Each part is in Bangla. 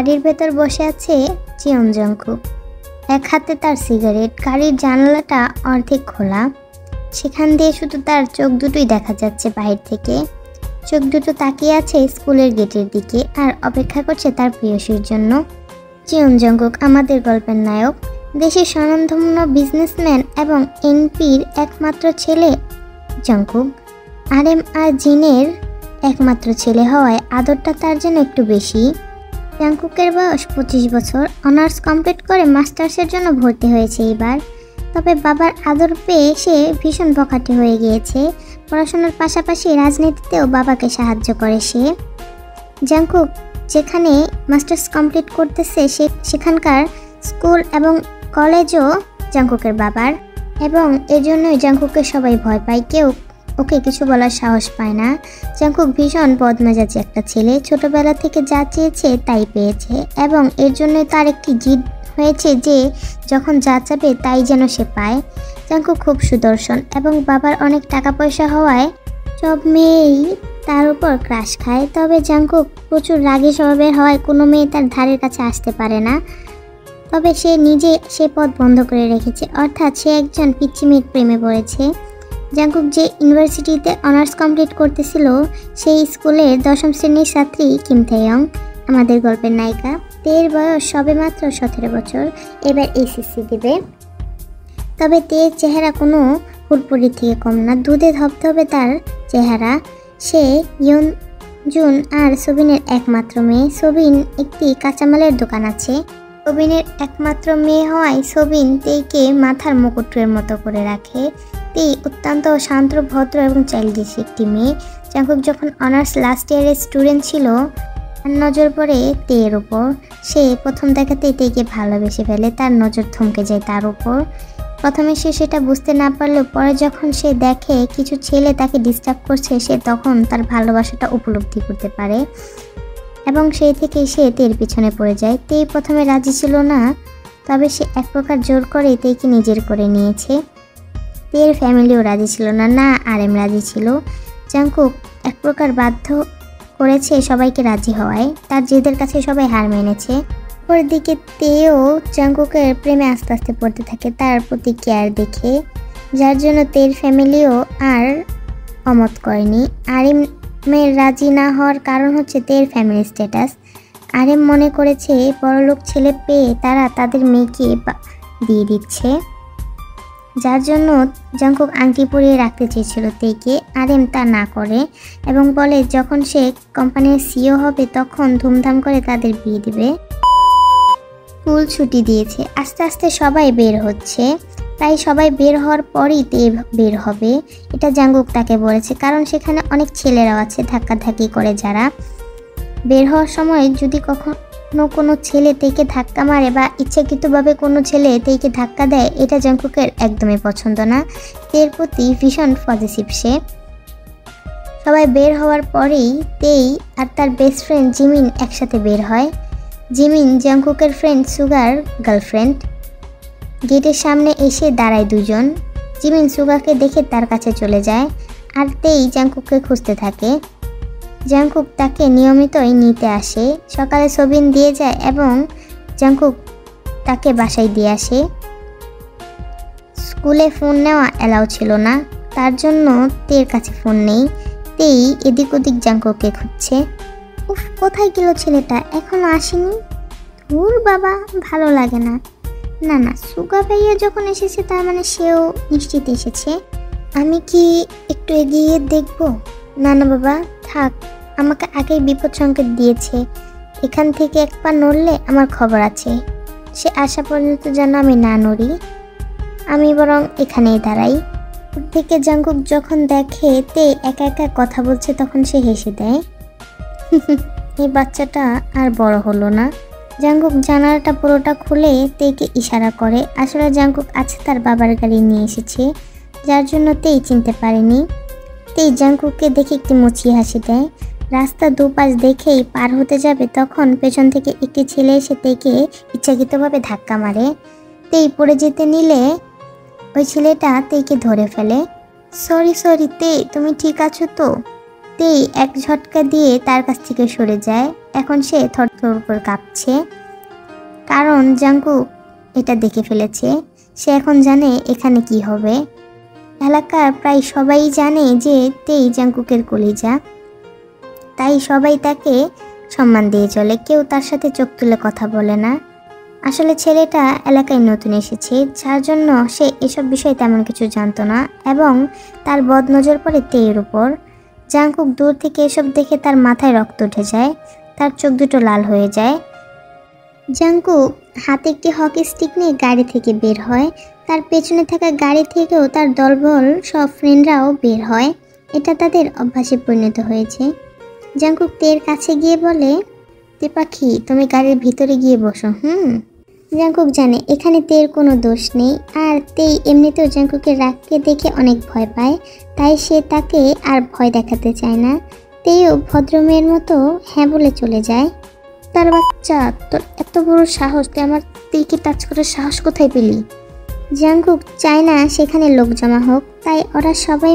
গাড়ির ভেতর বসে আছে জিয়ন জংকুক। এক হাতে তার সিগারেট, গাড়ির জানালাটা অর্ধেক খোলা, সেখান দিয়ে শুধু তার চোখ দুটোই দেখা যাচ্ছে বাহির থেকে। চোখ দুটো তাকিয়ে আছে স্কুলের গেটের দিকে আর অপেক্ষা করছে তার প্রেয়সীর জন্য। জিয়ন জংকুক আমাদের গল্পের নায়ক, দেশের স্বনামধন্য বিজনেসম্যান এবং এনপির একমাত্র ছেলে জংকুক। আরএম আর জিনের একমাত্র ছেলে হওয়ায় আদরটা তার জন্য একটু বেশি। জংকুকের বয়স 25 বছর, অনার্স কমপ্লিট করে মাস্টার্সের জন্য ভর্তি হয়েছে এবার। তবে বাবার আদর পেয়ে সে ভীষণ বখাটে হয়ে গিয়েছে। পড়াশোনার পাশাপাশি রাজনীতিতেও বাবাকে সাহায্য করে সে। জংকুক যেখানে মাস্টার্স কমপ্লিট করতেছে সেখানকার স্কুল এবং কলেজও জংকুকের বাবার, এবং এজন্যই জংকুককে সবাই ভয় পায়, কেউ ওকে কিছু বলার সাহস পায় না। জংকুক ভীষণ বদমেজাজি একটা ছেলে, ছোটবেলা থেকে যা চেয়েছে তাই পেয়েছে, এবং এর জন্যই তার একটি জিদ হয়েছে যে যখন যা চাবে তাই যেন সে পায়। জংকুক খুব সুদর্শন এবং বাবার অনেক টাকা পয়সা হওয়ায় সব মেয়েই তার উপর ক্রাশ খায়। তবে জংকুক প্রচুর রাগী স্বভাবের হওয়ায় কোনো মেয়ে তার ধারের কাছে আসতে পারে না। তবে সে নিজে সে পথ বন্ধ করে রেখেছে, অর্থাৎ সে একজন পিচ্চি মেয়ের প্রেমে পড়েছে। জংকুক যে ইউনিভার্সিটিতে অনার্স কমপ্লিট করতেছিল সেই স্কুলের 10ম শ্রেণীর ছাত্রী কিম থেয়ং আমাদের গল্পের নায়িকা। তের বয়স সবে মাত্র 17 বছর, এবার এসএসসি দেবে। তবে তের চেহারা কোনো হুড়পুরির থেকে কম না, দুধে ধবধবে তার চেহারা। সে ইয়নজুন আর সোবিনের একমাত্র মেয়ে। সোবিন একটি কাঁচামালের দোকান আছে। সোবিনের একমাত্র মেয়ে হওয়ায় সোবিন তেইকে মাথার মুকুটের মতো করে রাখে। তেই অত্যন্ত শান্ত, ভদ্র এবং চাইল্ডিশ একটি মেয়ে। জংকুক যখন অনার্স লাস্ট ইয়ারের স্টুডেন্ট ছিল, তার নজর পড়ে তের উপর। সে প্রথম দেখাতেই তেইকে ভালোবেসে ফেলে, তার নজর থমকে যায় তার উপর। প্রথমে সে সেটা বুঝতে না পারলেও পরে যখন সে দেখে কিছু ছেলে তাকে ডিস্টার্ব করছে, সে তখন তার ভালোবাসাটা উপলব্ধি করতে পারে এবং সেই থেকে সে তের পিছনে পড়ে যায়। তেই প্রথমে রাজি ছিল না, তবে সে এক প্রকার জোর করে তেইকে নিজের করে নিয়েছে। তের ফ্যামিলিও রাজি ছিল না, না আরএম রাজি ছিল। জংকুক এক প্রকার বাধ্য করেছে সবাইকে রাজি হওয়ায়, তার জেদের কাছে সবাই হার মেনেছে। ওরদিকে তেও জংকুকের প্রেমে আস্তে আস্তে পড়তে থাকে তার প্রতি কেয়ার দেখে, যার জন্য তের ফ্যামিলিও আর অমত করেনি। আরএমের রাজি না হওয়ার কারণ হচ্ছে তের ফ্যামিলি স্ট্যাটাস। আরএম মনে করেছে বড়লোক ছেলে পেয়ে তারা তাদের মেয়েকে দিয়ে দিচ্ছে, যার জন্য জংকুক আংটি পরিয়ে রাখতে চেয়েছিল তেইকে। আরএম তা না করে এবং বলে যখন সে কোম্পানির সিইও হবে তখন ধুমধাম করে তাদের বিয়ে দিবে। স্কুল ছুটি দিয়েছে, আস্তে আস্তে সবাই বের হচ্ছে। তাই সবাই বের হওয়ার পরই তে বের হবে, এটা জংকুক তাকে বলেছে, কারণ সেখানে অনেক ছেলেরাও আছে ধাক্কাধাক্কি করে যারা। বের হওয়ার সময় যদি কখনো কোনো ছেলে তেইকে ধাক্কা মারে বা ইচ্ছাকৃতভাবে কোনো ছেলে তেইকে ধাক্কা দেয়, এটা জংকুকের একদমই পছন্দ না। তের প্রতি ভীষণ পজিটিভ সে। সবাই বের হওয়ার পরেই তেই আর তার বেস্ট ফ্রেন্ড জিমিন একসাথে বের হয়। জিমিন জংকুকের ফ্রেন্ড সুগার গার্লফ্রেন্ড। গেটের সামনে এসে দাঁড়ায় দুজন। জিমিন সুগাকে দেখে তার কাছে চলে যায় আর তেই জংকুককে খুঁজতে থাকে। জংকুক তাকে নিয়মিতই নিতে আসে, সকালে সোবিন দিয়ে যায় এবং জংকুক তাকে বাসায় দিয়ে আসে। স্কুলে ফোন নেওয়া অ্যালাউ ছিল না, তার জন্য তের কাছে ফোন নেই। তেই এদিক ওদিক জংকুককে খুঁজছে। উফ, কোথায় গেল ছেলেটা, এখনো আসেনি? ধুর বাবা, ভালো লাগে না। না না, সুগা ভাইয়া যখন এসেছে তার মানে সেও নিশ্চিত এসেছে। আমি কি একটু এগিয়ে দেখব? না না বাবা থাক, আমাকে আগেই বিপদ সংকেত দিয়েছে, এখান থেকে এক পা নড়লে আমার খবর আছে। সে আসা পর্যন্ত যেন আমি না নড়ি, আমি বরং এখানেই দাঁড়াই। ওর থেকে জংকুক যখন দেখে তে একা একা কথা বলছে তখন সে হেসে দেয়। এই বাচ্চাটা আর বড় হলো না। জংকুক জানালাটা পুরোটা খুলে তেইকে ইশারা করে। আসলে জংকুক আছে তার বাবার গাড়ি নিয়ে এসেছে, যার জন্য তেই চিনতে পারেনি। তেই জংকুককে দেখে একটি মুচকি হাসি দেয়। রাস্তা দুপাশ দেখেই পার হতে যাবে তখন পেছন থেকে একটি ছেলে এসে তেইকে ইচ্ছাকৃতভাবে ধাক্কা মারে। তেই পড়ে যেতে নিলে ওই ছেলেটা তেইকে ধরে ফেলে। সরি তেই, তুমি ঠিক আছো তো? তেই এক ঝটকা দিয়ে তার কাছ থেকে সরে যায় এখন সে থরথর করে কাঁপছে, কারণ জাঙ্কুক এটা দেখে ফেলেছে। সে এখন জানে এখানে কি হবে। এলাকার প্রায় সবাই জানে যে তেই জাঙ্কুকের কলিজা, তাই সবাই তাকে সম্মান দিয়ে চলে, কেউ তার সাথে চোখ তুলে কথা বলে না। আসলে ছেলেটা এলাকায় নতুন এসেছে, যার জন্য সে এসব বিষয়ে তেমন কিছু জানতো না এবং তার বদনজর পড়ে তেইয়ের উপর। জাঙ্কুক দূর থেকে এসব দেখে তার মাথায় রক্ত উঠে যায়, তার চোখ দুটো লাল হয়ে যায়। জাঙ্কুক হাতে একটি হকি স্টিক নিয়ে গাড়ি থেকে বের হয়। তার পেছনে থাকা গাড়ি থেকেও তার দলবল সব ফ্রেন্ডরাও বের হয়। এটা তাদের অভ্যাসে পরিণত হয়েছে। জাঙ্কুক তের কাছে গিয়ে বলে, তে পাখি, তুমি গাড়ির ভিতরে গিয়ে বসো। জাঙ্কুক জানে এখানে তের কোনো দোষ নেই, আর তেই এমনিতেও জাঙ্কুকের রাগকে দেখে অনেক ভয় পায়, তাই সে তাকে আর ভয় দেখাতে চায় না। তেও ভদ্রমেয়ের মতো হ্যাঁ বলে চলে যায়। তার বাচ্চা, তোর এত বড় সাহস, তুই আমার তেইকে টাচ করার সাহস কোথায় পেলি? জাঙ্কুক চায় না সেখানে লোক জমা হোক, তাই ওরা সবাই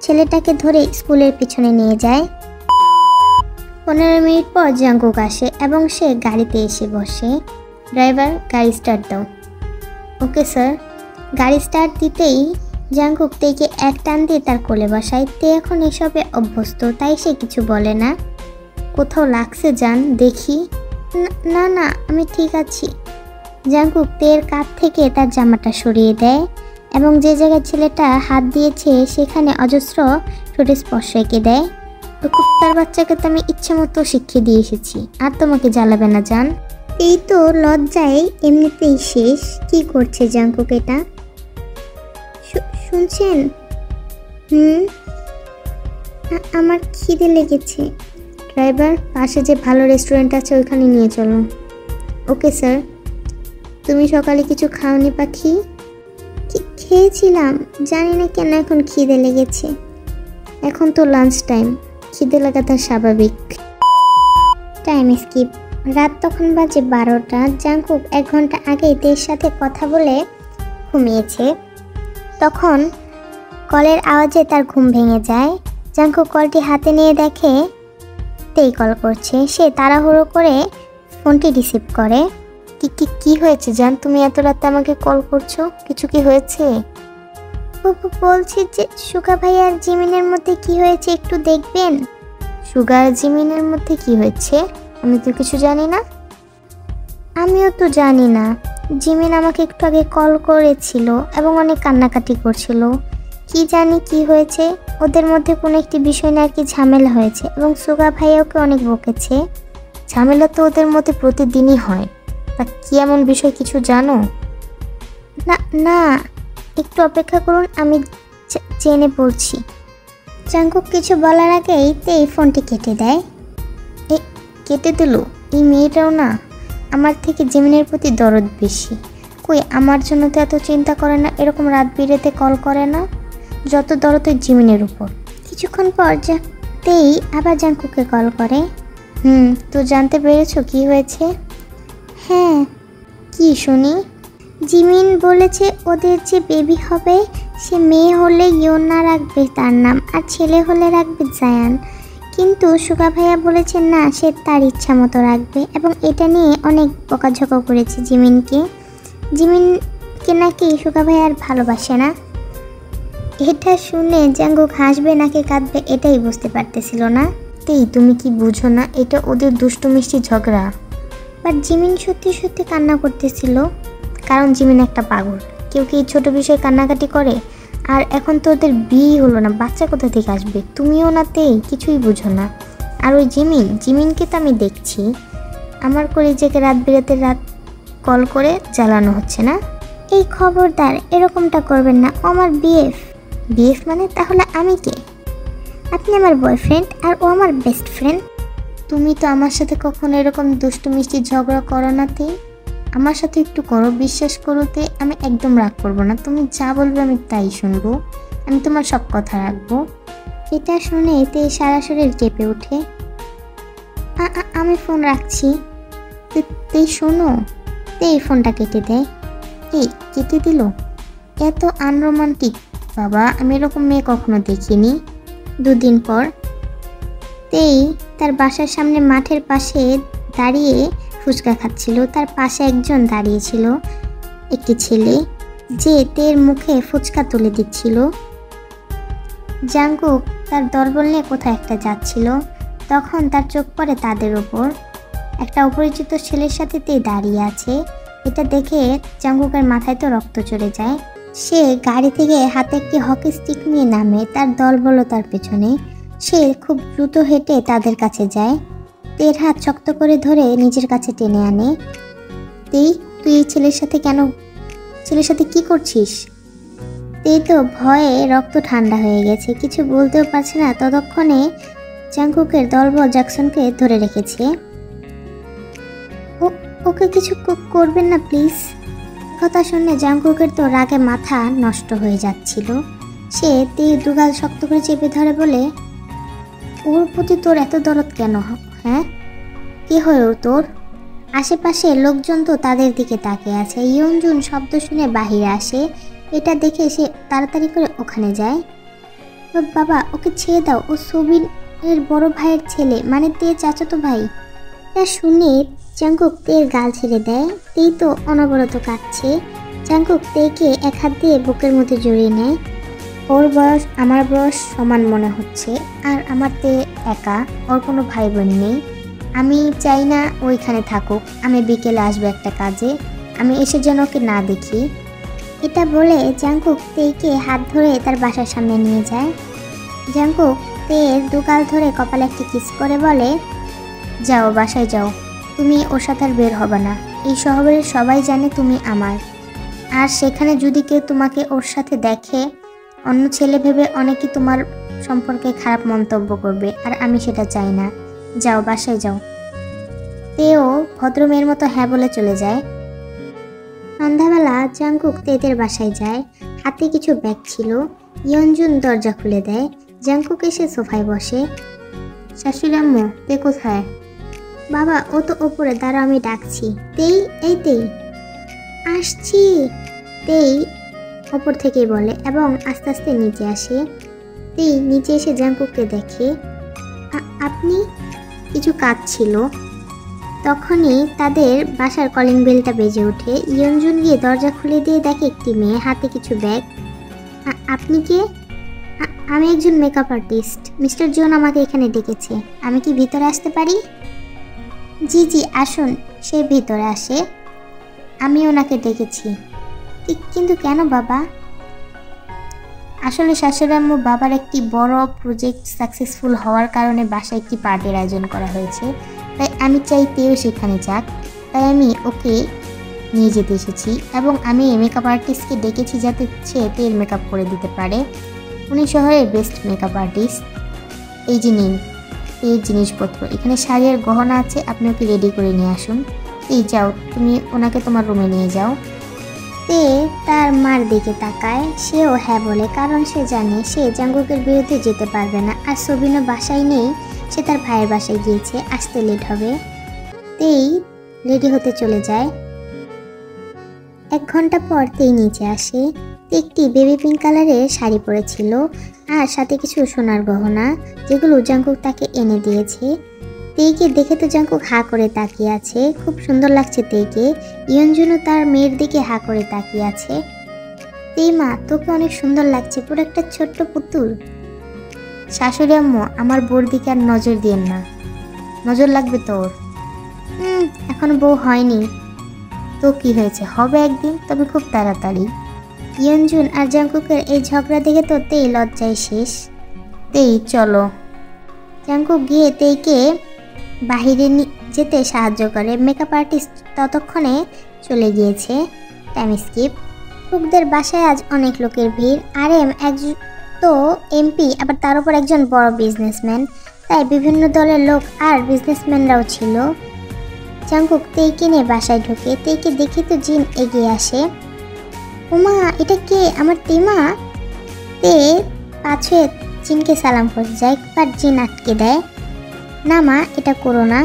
ছেলেটাকে ধরে স্কুলের পিছনে নিয়ে যায়। 15 মিনিট পর জাঙ্কুক আসে এবং সে গাড়িতে এসে বসে। ড্রাইভার, গাড়ি স্টার্ট দাও। Okay sir. গাড়ি স্টার্ট দিতেই জাঙ্কুক তেকে এক টান দিয়ে তার কোলে বসায়। তে এখন এসবে অভ্যস্ত, তাই সে কিছু বলে না। কোথাও লাগছে জান, দেখি। না না, আমি ঠিক আছি। জাঙ্কুক তের কাঁধ থেকে তার জামাটা সরিয়ে দেয় এবং যে জায়গায় ছেলেটা হাত দিয়েছে সেখানে অজস্র ঠোঁটে স্পর্শ এঁকে দেয়। তো কুত্তার বাচ্চাকে তো আমি ইচ্ছে মতো শিখিয়ে দিয়ে এসেছি, আর তোমাকে জ্বালাবে না জান। এই তো লজ্জায় এমনিতেই শেষ। কি করছে জাঙ্কুক এটা? শুনছেন? আমার খিদে লেগেছে। ড্রাইভার, পাশে যে ভালো রেস্টুরেন্ট আছে ওইখানে নিয়ে চলো। Okay sir. তুমি সকালে কিছু খাওনি পাখি? খেয়েছিলাম, জানি না কেন এখন খিদে লেগেছে। এখন তো লাঞ্চ টাইম, খিদে লাগাটা স্বাভাবিক। Time skip. রাত তখন বাজে 12টা। জাঙ্কুক 1 ঘন্টা আগেই তের সাথে কথা বলে ঘুমিয়েছে। তখন কলের আওয়াজে তার ঘুম ভেঙে যায়। জাঙ্কুক কলটি হাতে নিয়ে দেখে তেই কল করছে। সে তাড়াহুড়ো করে ফোনটি রিসিভ করে। কি হয়েছে জান, তুমি এত রাতে আমাকে কল করছো? কিছু কি হয়েছে? বলছি যে সুগা ভাই আর জিমিনের মধ্যে কি হয়েছে একটু দেখবেন। সুগা আর জিমিনের মধ্যে কি হয়েছে? আমি তো কিছু জানি না। আমিও তো জানি না। জিমিন আমাকে একটু আগে কল করেছিল এবং অনেক কান্নাকাটি করছিল। কি জানি কি হয়েছে, ওদের মধ্যে কোনো একটি বিষয় নিয়ে আর কি ঝামেলা হয়েছে এবং সুগা ভাইয়া ওকে অনেক বকেছে। ঝামেলা তো ওদের মধ্যে প্রতিদিনই হয়, তা কি এমন বিষয় কিছু জানো? না, একটু অপেক্ষা করুন, আমি জেনে বলছি। জাঙ্কুক কিছু বলার আগেই তেই ফোনটি কেটে দেয়। কেটে দিল? এই মেয়েটাও না আমার থেকে জিমিনের প্রতি দরদ বেশি। কই, আমার জন্য তো এত চিন্তা করে না, এরকম রাত বিরেতে কল করে না। যত দরদ ওই জিমিনের উপর। কিছুক্ষণ পর তেই আবার জাঙ্কুককে কল করে। তো জানতে পেরেছো কি হয়েছে? হ্যাঁ। কি শুনি? জিমিন বলেছে ওদের যে বেবি হবে সে মেয়ে হলে ইয়োনা রাখবে তার নাম, আর ছেলে হলে রাখবে জায়ান। কিন্তু সুগা ভাইয়া বলেছে না, সে তার ইচ্ছা মতো রাখবে এবং এটা নিয়ে অনেক বকাঝকা করেছে জিমিনকে নাকি সুগা ভাইয়া আর ভালোবাসে না। এটা শুনে জাঙ্কুক হাসবে নাকি কাঁদবে এটাই বুঝতে পারতেছিল না। তেই, তুমি কি বুঝো না এটা ওদের দুষ্টু মিষ্টি ঝগড়া? বাট জিমিন সত্যি সত্যি কান্না করতেছিল, কারণ জিমিন একটা পাগল। কেউ কি ছোট বিষয়ে কান্নাকাটি করে? আর এখন তো ওদের বিয়ে হলো না, বাচ্চা কোথা থেকে আসবে? তুমিও না তেই, কিছুই বুঝো না। আর ওই জিমিনকে তো আমি দেখছি আমার কলিজাকে রাত বিরাতে কল করে জ্বালানো হচ্ছে না। এই খবরদার এরকমটা করবেন না, ও আমার বিএফ মানে? তাহলে আমি কে? আপনি আমার বয়ফ্রেন্ড আর ও আমার বেস্ট ফ্রেন্ড। তুমি তো আমার সাথে কখনো এরকম দুষ্টু মিষ্টি ঝগড়া করো না তে। আমার সাথে একটু করো, বিশ্বাস করোতে আমি একদম রাগ করবো না। তুমি যা বলবে আমি তাই শুনবো, আমি তোমার সব কথা রাখবো। এটা শুনে তে সারা শরীর কেঁপে ওঠে। আমি ফোন রাখছি। তে শোনো। তে ফোনটা কেটে দেয়। কেটে দিল? এত আনরোমান্টিক বাবা, আমি এরকম মেয়ে কখনো দেখিনি। 2 দিন পর তেই তার বাসার সামনে মাঠের পাশে দাঁড়িয়ে ফুচকা খাচ্ছিল। তার পাশে একজন দাঁড়িয়েছিল, একটি ছেলে, যে তের মুখে ফুচকা তুলে দিচ্ছিল। জাংকুক তার দলবল নিয়ে কোথাও একটা যাচ্ছিল, তখন তার চোখ পড়ে তাদের ওপর। একটা অপরিচিত ছেলের সাথে তে দাঁড়িয়ে আছে। এটা দেখে জাংকুকের মাথায় তো রক্ত চড়ে যায়। সে গাড়ি থেকে হাতে একটি হকি স্টিক নিয়ে নামে, তার দলবল তার পেছনে। সে খুব দ্রুত হেঁটে তাদের কাছে যায়, তের হাত শক্ত করে ধরে নিজের কাছে টেনে আনে। তুই এই ছেলের সাথে কি করছিস? তেই তো ভয়ে রক্ত ঠান্ডা হয়ে গেছে, কিছু বলতেও পারছে না। ততক্ষণে জাংকুকের দলবল জ্যাকসনকে ধরে রেখেছে। ওকে কিছু করবেন না প্লিজ। কথা শুনে জাংকুকের তো রাগে মাথা নষ্ট হয়ে যাচ্ছিল। সে তেই দুগাল শক্ত করে চেপে ধরে বলে, ওর প্রতি তোর এত দরদ কেন? হ্যাঁ, কি হয় ওর তোর? আশেপাশে লোকজন তো তাদের দিকে তাকিয়ে আছে। ইয়নজুন শব্দ শুনে বাহিরে আসে। এটা দেখে সে তাড়াতাড়ি করে ওখানে যায়। বাবা, ওকে ছেড়ে দাও, ও সোবিনের বড় ভাইয়ের ছেলে, মানে তে চাচাতো ভাই। তা শুনে জাংকুক তের গাল ছেড়ে দেয়। তেই তো অনবরত কাঁদছে। জাংকুক তেকে এক হাত দিয়ে বুকের মধ্যে জড়িয়ে নেয়। ওর বয়স আমার বয়স সমান মনে হচ্ছে, আর আমার তে একা, ওর কোনো ভাই বোন নেই। আমি চাই না ওইখানে থাকুক। আমি বিকেলে আসবো একটা কাজে, আমি এসে যেন ওকে না দেখি। এটা বলে জাংকুক তেকে হাত ধরে তার বাসার সামনে নিয়ে যায়। জাংকুক তের দুগাল ধরে কপালে একটি কিস করে বলে, যাও বাসায় যাও, তুমি ওর সাথে আর বের হবে না। এই শহরের সবাই জানে তুমি আমার, আর সেখানে যদি কেউ তোমাকে ওর সাথে দেখে, অন্য ছেলে ভেবে অনেকেই তোমার সম্পর্কে খারাপ মন্তব্য করবে, আর আমি সেটা চাই না। যাও বাসায় যাও। তেও ভদ্রমেয়ের মতো হ্যাঁ বলে চলে যায়। সন্ধ্যাবেলা জাংকুক তেদের বাসায় যায়। হাতে কিছু ব্যাগ ছিল। ইয়নজুন দরজা খুলে দেয়। জাংকুক এসে সোফায় বসে। শাশুড়ি আম্মু, তে কোথায়? বাবা, ও তো ওপরে, দাঁড়া আমি ডাকছি। তেই আসছি, তেই ওপর থেকেই বলে এবং আস্তে আস্তে নিচে আসে। তেই নিচে এসে জাংকুককে দেখে। আপনি? কিছু কাজ ছিল। তখনই তাদের বাসার কলিং বেলটা বেজে ওঠে। ইয়নজুন গিয়ে দরজা খুলে দিয়ে দেখে একটি মেয়ে, হাতে কিছু ব্যাগ। আপনি কে? আমি একজন মেকআপ আর্টিস্ট, মিস্টার জন আমাকে এখানে ডেকেছে। আমি কি ভিতরে আসতে পারি? জি আসুন। সে ভিতরে আসে। আমি ওনাকে ডেকেছি। কিন্তু কেন বাবা? আসলে শাশুড়ি আম্মু, বাবার একটি বড় প্রজেক্ট সাকসেসফুল হওয়ার কারণে বাসায় একটি পার্টির আয়োজন করা হয়েছে, তাই আমি চাই তেও সেখানে যাক। তাই আমি ওকে নিয়ে যেতে এসেছি, এবং আমি মেকআপ আর্টিস্টকে ডেকেছি যাতে সে তের মেকআপ করে দিতে পারে। উনি শহরের বেস্ট মেকআপ আর্টিস্ট। এই যে নিন এই জিনিসপত্র, এখানে শাড়ি আর গহনা আছে, আপনি ওকে রেডি করে নিয়ে আসুন। এই যাও, তুমি ওনাকে তোমার রুমে নিয়ে যাও। তে তার মার দিকে তাকায়। সেও হ্যাঁ বলে, কারণ সে জানে সে জাংকুকের বিরুদ্ধে যেতে পারবে না। আর সোবিনও বাসায় নেই, সে তার ভাইয়ের বাসায় গিয়েছে, আসতে লেট হবে। তেই রেডি হতে চলে যায়। 1 ঘন্টা পর তেই নিচে আসে। একটি বেবি পিঙ্ক কালারের শাড়ি পরেছিল, আর সাথে কিছু সোনার গহনা, যেগুলো জাংকুক তাকে এনে দিয়েছে। তেইকে দেখে তো জাংকুক হা করে তাকিয়ে আছে। খুব সুন্দর লাগছে তেইকে। ইয়নজুনও তার মেয়ের দিকে হা করে তাকিয়ে আছে। তেই মা, তোকে অনেক সুন্দর লাগছে, পুরো একটা ছোট্ট পুতুল। শাশুড়ি আম্মু, আমার বউর দিকে আর নজর দিয়েন না, নজর লাগবে তোর। এখনো বউ হয়নি তো কি হয়েছে, হবে একদিন, তবে খুব তাড়াতাড়ি। ইয়নজুন আর জাংকুকের এই ঝগড়া দেখে তো তেই লজ্জায় শেষ। তেই চলো। জাংকুক গিয়ে তেইকে বাহিরে যেতে সাহায্য করে। মেকআপ আর্টিস্ট ততক্ষণে চলে গিয়েছে। Time skip. লোকদের বাসায় আজ অনেক লোকের ভিড়। RM একজন তো MP, আবার তার উপর একজন বড় বিজনেসম্যান, তাই বিভিন্ন দলের লোক আর বিজনেসম্যানরাও ছিল। জাংকুক তেইকে নিয়ে বাসায় ঢোকে। তেইকে দেখে তো জিন এগিয়ে আসে। উমা, এটা কে? আমার তেমা। তে পাছে জিনকে সালাম করতে যায়, বাট জিন আটকে দেয়। না মা, এটা করো না।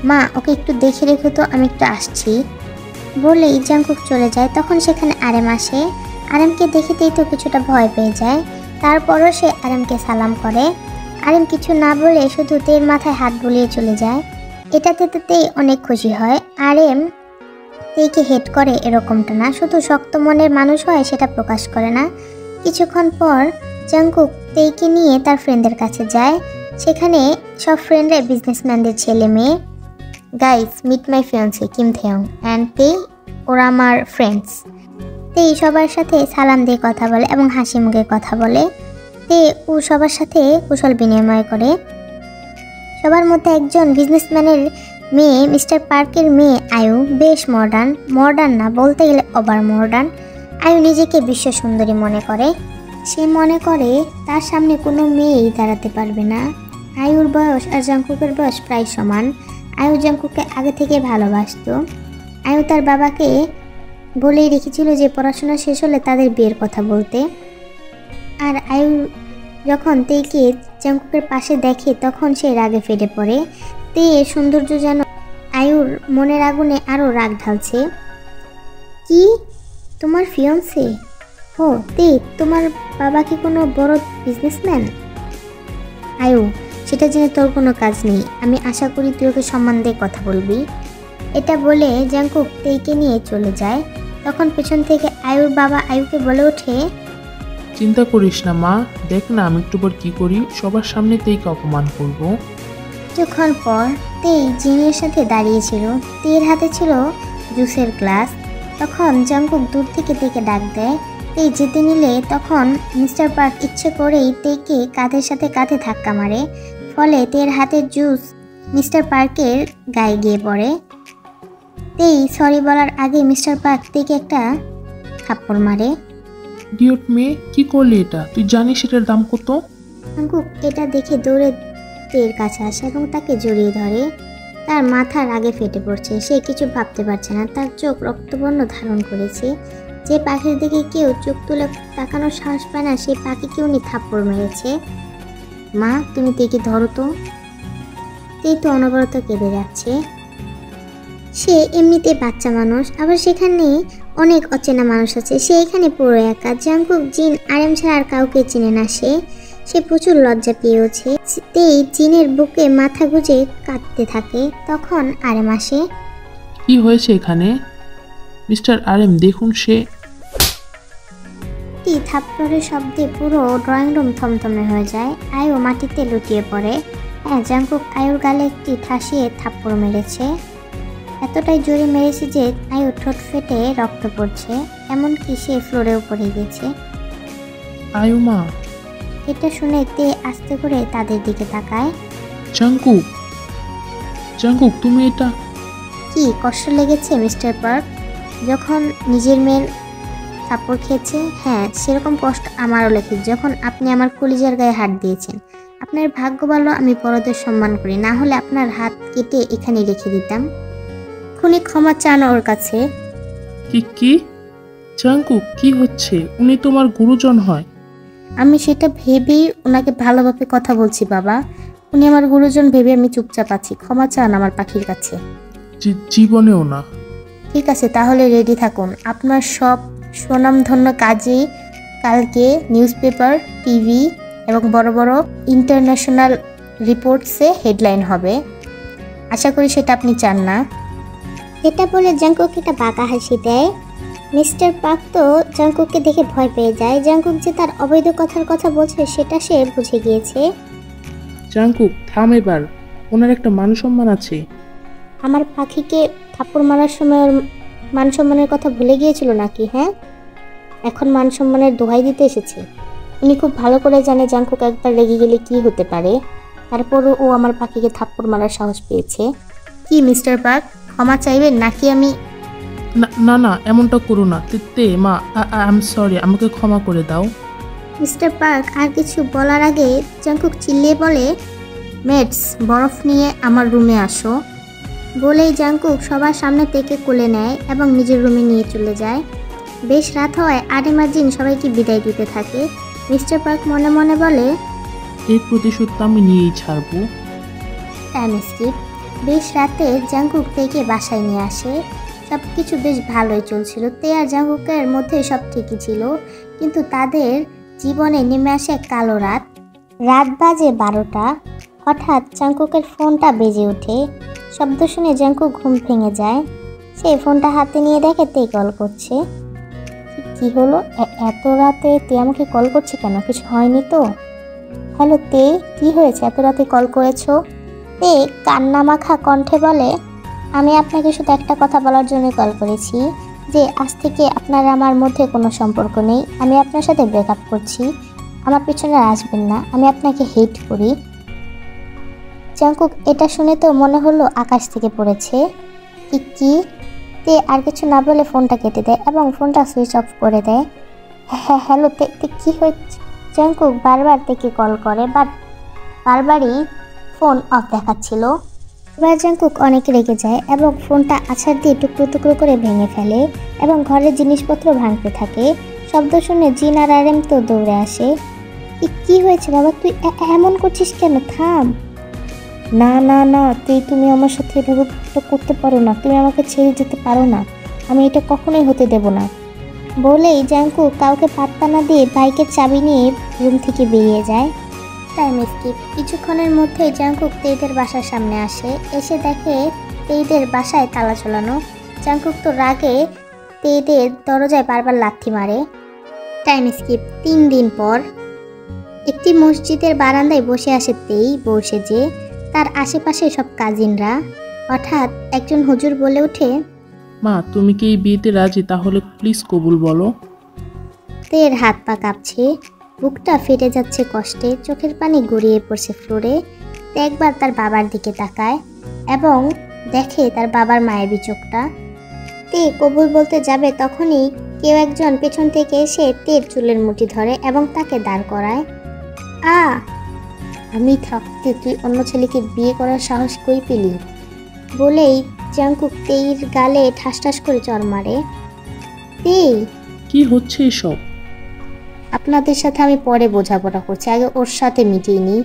মা, ওকে একটু দেখে রেখো তো, আমি একটু আসছি বলেই জাংকুক চলে যায়। তখন সেখানে RM আসে। RMকে দেখেতেই তো কিছুটা ভয় পেয়ে যায়। তারপরও সে RMকে সালাম করে। আরেম কিছু না বলে শুধু তের মাথায় হাত বুলিয়ে চলে যায়। এটাতে তো তে অনেক খুশি হয়। আরেম তেকে হেট করে এরকমটা না, শুধু শক্ত মনের মানুষ হয় সেটা প্রকাশ করে না। কিছুক্ষণ পর জাংকুক তেকে নিয়ে তার ফ্রেন্ডদের কাছে যায়। সেখানে সব ফ্রেন্ডরা বিজনেসম্যানদের ছেলে মেয়ে। Guys, meet my fiancee Kim Taehyung and তে, ওরা আমার ফ্রেন্ডস। তে সবার সাথে সালাম দিয়ে কথা বলে এবং হাসি মুখে কথা বলে। তে ও সবার সাথে কুশল বিনিময় করে। সবার মধ্যে একজন বিজনেসম্যানের মেয়ে, মিস্টার পার্কের মেয়ে আয়ু, বেশ মডার্ন না, বলতে গেলে ওভার মডার্ন। আয়ু নিজেকে বিশ্ব সুন্দরী মনে করে। সে মনে করে তার সামনে কোনো মেয়েই দাঁড়াতে পারবে না। আয়ুর বয়স আর জাংকুকের বয়স প্রায় সমান। আয়ু জাংকুককে আগে থেকে ভালোবাসতো। আয়ু তার বাবাকে বলেই রেখেছিল যে পড়াশোনা শেষ হলে তাদের বিয়ের কথা বলতে। আর আয়ু যখন তেকে জাংকুকের পাশে দেখে তখন সে রাগে ফেটে পড়ে। তে সৌন্দর্য যেন আয়ুর মনের আগুনে আরও রাগ ঢালছে। কি, তোমার ফিয়ন্সে? ও তে, তোমার বাবা কি কোনো বড় বিজনেসম্যান? আয়ু, সেটা জেনে তোর কোনো কাজ নেই। আমি আশা করি তুই ওকে সম্মান দিয়ে কথা বলবি। এটা বলে জাংকুক তেকে নিয়ে চলে যায়। তখন পেছন থেকে আয়ুর বাবা আয়ুকে বলে ওঠে, চিন্তা করিস না মা, দেখ না আমি একটু পর কি করি, সবার সামনে তেইকে অপমান করব। কিছুক্ষণ পর তেই জিনের সাথে দাঁড়িয়েছিল। তের হাতে ছিল জুসের গ্লাস। তখন জাংকুক দূর থেকে তেকে ডাক দেয়। তেই যেতে নিলে তখন মিস্টার পার্ক ইচ্ছে করেই তেকে কাঁধের সাথে কাঁধে ধাক্কা মারে। ফলে তের হাতের জুস মিস্টার পার্কের গায়ে গিয়ে পড়ে। তেই সরি বলার আগে মিস্টার পার্ক তেকে একটা থাপ্পড় মারে। ইডিয়ট মেয়ে, কি করলি এটা? তুই জানিস এটার দাম কত? জাংকুক এটা দেখে দৌড়ে তের কাছে আসে এবং তাকে জড়িয়ে ধরে। তার মাথা রাগে ফেটে পড়ছে। সে কিছু ভাবতে পারছে না। তার চোখ রক্তবর্ণ ধারণ করেছে। যে পাখির দিকে কেউ চোখ তুলে তাকানোর সাহস পায় না, সেই পাখিকে উনি থাপ্পড় মেরেছে। মা, তুমি তেকে ধরো তো। তে তো অনবরত কেঁদে যাচ্ছে। সে এমনিতে বাচ্চা মানুষ, আবার সেখানে অনেক অচেনা মানুষ আছে। সে এখানে পুরো একা। জাংকুক, জিন, আরেম ছাড়া আর কাউকে চিনে না। সে প্রচুর লজ্জা পেয়েছে। তেই জিনের বুকে মাথা গুজে কাঁদতে থাকে। তখন আরেম আসে। কি হয়েছে এখানে? মিস্টার আরেম, দেখুন সে। থাপ্পড়ের শব্দে পুরো ড্রয়িং রুম থমথমে হয়ে যায়। আয়ু মাটিতে লুটিয়ে পড়ে। হ্যাঁ, জাংকুক আয়ুর গালে একটি ঠাসিয়ে থাপ্পড় মেরেছে। এতটাই জোরে মেরেছে যে আয়ু ঠোঁট ফেটে রক্ত পড়ছে, এমনকি সে ফ্লোরেও পড়ে গেছে। আয়ু মা। এটা শুনে তে আস্তে করে তাদের দিকে তাকায়। জাংকুক, জাংকুক তুমি এটা? কি কষ্ট লেগেছে মিস্টার পার্ক যখন নিজের মেয়ের থাপ্পড় খেয়েছে? হ্যাঁ, সেরকম কষ্ট আমারও লেগেছে যখন আপনি আমার কলিজার গায়ে হাত দিয়েছেন। আপনার ভাগ্য ভালো আমি বড়দের সম্মান করি, না হলে আপনার হাত কেটে এখানে রেখে দিতাম। খুনি ক্ষমা চান ওর কাছে। কি জাংকুক, কি হচ্ছে? উনি তোমার গুরুজন হয়। আমি সেটা ভেবেই ওনাকে ভালোভাবে কথা বলছি বাবা। উনি আমার গুরুজন ভেবে আমি চুপচাপ আছি। ক্ষমা চান আমার পাখির কাছে। জীবনেও না। ঠিক আছে, তাহলে রেডি থাকুন। আপনার সব সুনামধন্য কাজে কালকে নিউজ পেপার, টিভি এবং বড় বড় ইন্টারন্যাশনাল রিপোর্টসে হেডলাইন হবে। আশা করি সেটা আপনি চান না। এটা বলে জাংকুক একটা বাঁকা হাসি দেয়। মিস্টার পার্ক তো জাংকুককে দেখে ভয় পেয়ে যায়। জাংকুক যে তার অবৈধ কথার কথা বলছে সেটা সে বুঝে গিয়েছে। জাংকুক থাম এবার, ওনার একটা মান সম্মান আছে। আমার পাখিকে থাপ্পড় মারার সময় ওর মান সম্মানের কথা ভুলে গিয়েছিল নাকি? হ্যাঁ, এখন মান সম্মানের দোহাই দিতে এসেছে। উনি খুব ভালো করে জানে জাংকুক একবার রেগে গেলে কি হতে পারে। তারপরও ও আমার পাখিকে থাপ্পড় মারার সাহস পেয়েছে। কি মিস্টার পার্ক, ক্ষমা চাইবেন নাকি আমি? না না, এমনটা করো না। তে মা, আই এম সরি, আমাকে ক্ষমা করে দাও। মিস্টার পার্ক আর কিছু বলার আগে জাংকুক চিল্লিয়ে বলে, মেটস, বরফ নিয়ে আমার রুমে আসো। বলেই জাংকুক সবার সামনে থেকে কোলে নেয় এবং নিজের রুমে নিয়ে চলে যায়। বেশ রাত হওয়ায় আরেম আর জিন সবাইকে বিদায় দিতে থাকে। মিস্টার পার্ক মনে মনে বলে, এর প্রতিশোধ তো আমি নিয়েই ছাড়বো। Time skip. বেশ রাতে জাংকুক তেকে বাসায় নিয়ে আসে। সব কিছু বেশ ভালোই চলছিল। তে আর জাংকুকের মধ্যে সব ঠিকই ছিল, কিন্তু তাদের জীবনে নেমে আসে এক কালো রাত। রাত বাজে 12টা। হঠাৎ জাংকুকের ফোনটা বেজে ওঠে। শব্দ শুনে জাংকুক ঘুম ভেঙে যায়। সে ফোনটা হাতে নিয়ে দেখে তে কল করছে। কি হলো, এত রাতে তে আমাকে কল করছে কেন? কিছু হয়নি তো? হ্যালো তে, কি হয়েছে, এত রাতে কল করেছো? তে কান্না মাখা কণ্ঠে বলে, আমি আপনাকে শুধু একটা কথা বলার জন্য কল করেছি যে আজ থেকে আপনার আমার মধ্যে কোনো সম্পর্ক নেই। আমি আপনার সাথে ব্রেকআপ করছি। আমার পিছনে আসবেন না, আমি আপনাকে হেট করি। জাংকুক এটা শুনে তো মনে হলো আকাশ থেকে পড়েছে। কি? তে আর কিছু না বলে ফোনটা কেটে দেয় এবং ফোনটা সুইচ অফ করে দেয়। হ্যাঁ হ্যালো তে, কি হয়েছে? জাংকুক বারবার থেকে কল করে, বাট বারবারই ফোন অফ দেখাচ্ছিল। এবার জাংকুক অনেক রেগে যায় এবং ফোনটা আছাড় দিয়ে টুকরো টুকরো করে ভেঙে ফেলে এবং ঘরের জিনিসপত্র ভাঙতে থাকে। শব্দ শুনে জিন আর আরেম তো দৌড়ে আসে। কি হয়েছে বাবা, তুই এমন করছিস কেন? থাম। না না না তুমি আমার সাথে এভাবে করতে পারো না, তুমি আমাকে ছেড়ে যেতে পারো না, আমি এটা কখনোই হতে দেব না। বলেই জাংকুক কাউকে পাত্তা না দিয়ে বাইকের চাবি নিয়ে রুম থেকে বেরিয়ে যায়। Time skip. কিছুক্ষণের মধ্যেই জাংকুক তেইদের বাসার সামনে আসে। এসে দেখে তেইদের বাসায় তালা ঝোলানো। জাংকুক তো রাগে তেইদের দরজায় বারবার লাথি মারে। Time skip. 3 দিন পর একটি মসজিদের বারান্দায় বসে আসে তেই বউ সেজে। তার আশেপাশে সব কাজিনরা। হঠাৎ একজন হুজুর বলে ওঠে, মা তুমি কি এই বিয়েতে রাজি? তাহলে প্লিজ কবুল বলো। তের হাত পা কাঁপছে, বুকটা ফেটে যাচ্ছে কষ্টে, চোখের পানি গড়িয়ে পড়ছে ফ্লোরে। তে একবার তার বাবার দিকে তাকায় এবং দেখে তার বাবার মায়াবী চোখটা। তে কবুল বলতে যাবে তখনই কেউ একজন পেছন থেকে এসে তের চুলের মুঠি ধরে এবং তাকে দাঁড় করায়। আমি থাকতে তুই অন্য ছেলেকে বিয়ে করার সাহস কই পেলি? বলেই জাংকুক তেইর গালে ঠাস ঠাস করে চড় মারে। তেই, কি হচ্ছে এসব? আপনাদের সাথে আমি পরে বোঝাপড়া করছি, আগে ওর সাথে মিটিয়ে নিই।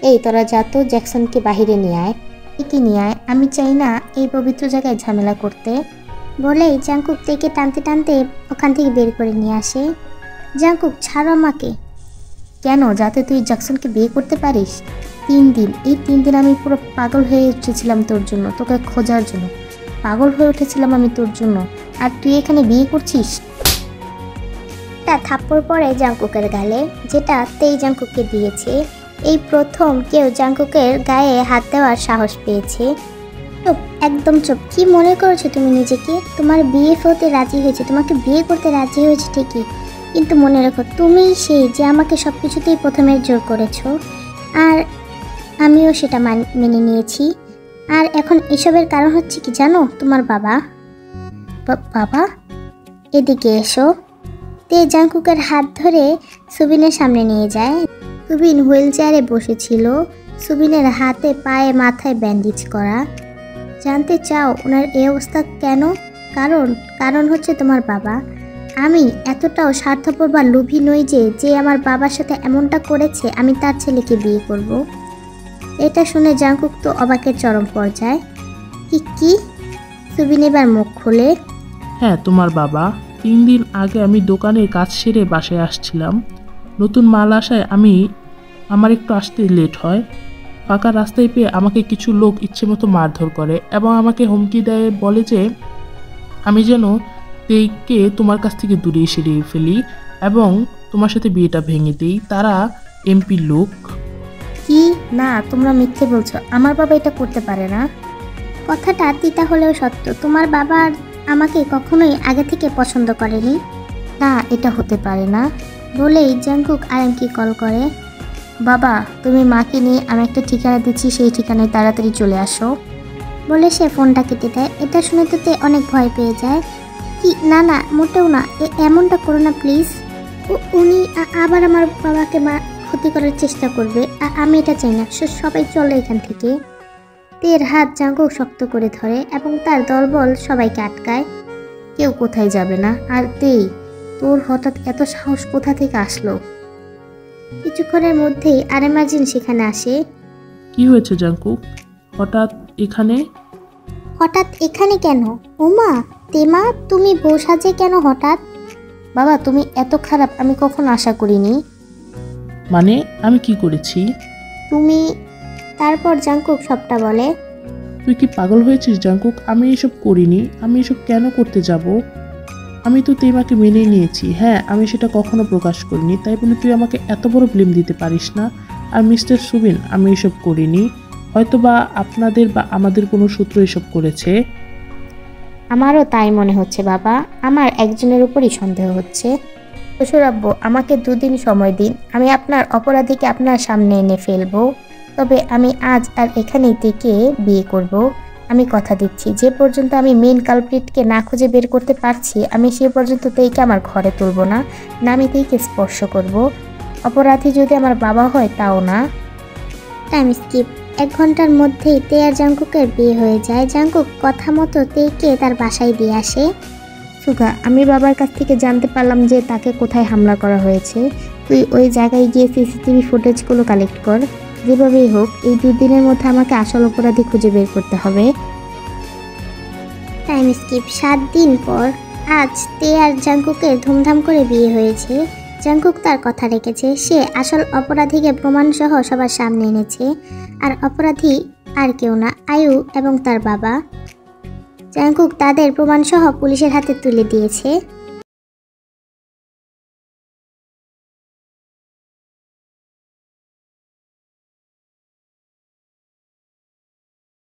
এই তোরা যা তো জ্যাকসনকে বাহিরে নিয়ে আয়। একে নিয়ে আয়, আমি চাই না এই পবিত্র জায়গায় ঝামেলা করতে। বলেই জাংকুক তেকে টানতে টানতে ওখান থেকে বের করে নিয়ে আসে। জাংকুক ছাড়ো আমাকে। কেন? যাতে তুই জ্যাকসনকে বিয়ে করতে পারিস। 3 দিন, এই 3 দিন আমি পুরো পাগল হয়ে উঠেছিলাম তোর জন্য, তোকে খোঁজার জন্য পাগল হয়ে উঠেছিলাম আমি তোর জন্য, আর তুই এখানে বিয়ে করছিস। একটা থাপ্পড় পড়ে জাংকুকের গালে, যেটা তেই জাংকুককে দিয়েছে। এই প্রথম কেউ জাংকুকের গায়ে হাত দেওয়ার সাহস পেয়েছে। চুপ, একদম চুপ। কি মনে করেছো তুমি নিজেকে? তোমার বিয়ে হতে রাজি হয়েছে, তোমাকে বিয়ে করতে রাজি হয়েছে ঠিকই, কিন্তু মনে রাখো তুমিই সেই যে আমাকে সব কিছুতেই প্রথমে জোর করেছো, আর আমিও সেটা মেনে নিয়েছি। আর এখন এসবের কারণ হচ্ছে কি জানো? তোমার বাবা। বাবা, এদিকে এসো। তে জাংকুকের হাত ধরে সুবিনের সামনে নিয়ে যায়। সুবিন হুইল চেয়ারে বসেছিল। সুবিনের হাতে পায়ে মাথায় ব্যান্ডেজ করা। জানতে চাও ওনার এই অবস্থা কেন? কারণ হচ্ছে তোমার বাবা। আমি এতটাও স্বার্থপর বা লোভী নই যে আমার বাবার সাথে এমনটা করেছে আমি তার ছেলেকে বিয়ে করব। এটা শুনে জাংকুক তো অবাকের চরম পর্যায়ে। কি? সুবিন এবার মুখ খুলে, হ্যাঁ তোমার বাবা। 3 দিন আগে আমি দোকানের কাজ সেরে বাসায় আসছিলাম। নতুন মাল আসায় আমার একটু আসতে লেট হয়। ফাঁকা রাস্তায় পেয়ে আমাকে কিছু লোক ইচ্ছে মতো মারধর করে এবং আমাকে হুমকি দেয়, বলে যে আমি যেন তেইকে তোমার কাছ থেকে দূরে সরিয়ে ফেলি এবং তোমার সাথে বিয়েটা ভেঙে দিই। তারা এমপির লোক। কি? না, তোমরা মিথ্যে বলছো, আমার বাবা এটা করতে পারে না। কথাটা তিতা হলেও সত্য, তোমার বাবা আমাকে কখনোই আগে থেকে পছন্দ করেনি। না, এটা হতে পারে না। বলেই জাংকুক আরেমকে কল করে। বাবা, তুমি মাকে নিয়ে আমি একটা ঠিকানা দিচ্ছি, সেই ঠিকানায় তাড়াতাড়ি চলে আসো। বলে সে ফোনটা কেটে দেয়। এটা শুনে তো অনেক ভয় পেয়ে যায়। কি? না না, মোটেও না, এমনটা করো না প্লিজ। উনি আবার আমার বাবাকে ক্ষতি করার চেষ্টা করবে, আমি এটা চাই না। সবাই চলে এখান থেকে। তের হাত জাংকুক শক্ত করে ধরে এবং তার দলবল সবাইকে আটকায়। কেউ কোথায় যাবে না। আর তেই, তোর হঠাৎ এত সাহস কোথা থেকে আসলো? কিছুক্ষণের মধ্যেই আরেমাজিন সেখানে আসে। কি হয়েছে জাংকুক, হঠাৎ এখানে? হঠাৎ এখানে কেন? ওমা, তেমা তুমি বউ সাজে কেন হঠাৎ? বাবা, তুমি এত খারাপ আমি কখনো আশা করিনি। মানে আমি কি করেছি? তুমি তারপর জাংকুক সবটা বলে। তুই কি পাগল হয়েছিস জাংকুক? আমি এসব করিনি। আমি এসব কেন করতে যাব? আমি তো তেমাকে মেনে নিয়েছি। হ্যাঁ, আমি সেটা কখনো প্রকাশ করিনি, তাই বলে তুই আমাকে এত বড় ব্লেম দিতে পারিস না। আর মিস্টার সুবিন, আমি এসব করিনি। হয়তো বা আপনাদের বা আমাদের কোনো সূত্র এসব করেছে। আমারও তাই মনে হচ্ছে বাবা, আমার একজনের উপরই সন্দেহ হচ্ছে। শ্বশুর আব্বু, আমাকে 2 দিন সময় দিন, আমি আপনার অপরাধীকে আপনার সামনে এনে ফেলবো। তবে আমি আজ আর এখানেই থেকে বিয়ে করব। আমি কথা দিচ্ছি, যে পর্যন্ত আমি মেন কালপ্রিটকে না খুঁজে বের করতে পারছি, আমি সে পর্যন্ত তেইকে আমার ঘরে তুলব না, না আমি তেইকে স্পর্শ করব। অপরাধী যদি আমার বাবা হয় তাও না। Time skip. 1 ঘন্টার মধ্যেই তে আর জাংকুকের বিয়ে হয়ে যায়। জাংকুক কথা মতো তেইকে তার বাসায় দিয়ে আসে। সুগা, আমি বাবার কাছ থেকে জানতে পারলাম যে তাকে কোথায় হামলা করা হয়েছে। তুই ওই জায়গায় গিয়ে সিসিটিভি ফুটেজগুলো কালেক্ট কর। যেভাবেই হোক এই 2 দিনের মধ্যে আমাকে আসল অপরাধী খুঁজে বের করতে হবে। Time skip. 7 দিন পর আজ তে আর জাংকুকের ধুমধাম করে বিয়ে হয়েছে। জাংকুক তার কথা রেখেছে, সে আসল অপরাধীকে প্রমাণসহ সবার সামনে এনেছে। আর অপরাধী আর কেউ না, আয়ু এবং তার বাবা। জাংকুক তাদের প্রমাণসহ পুলিশের হাতে তুলে দিয়েছে।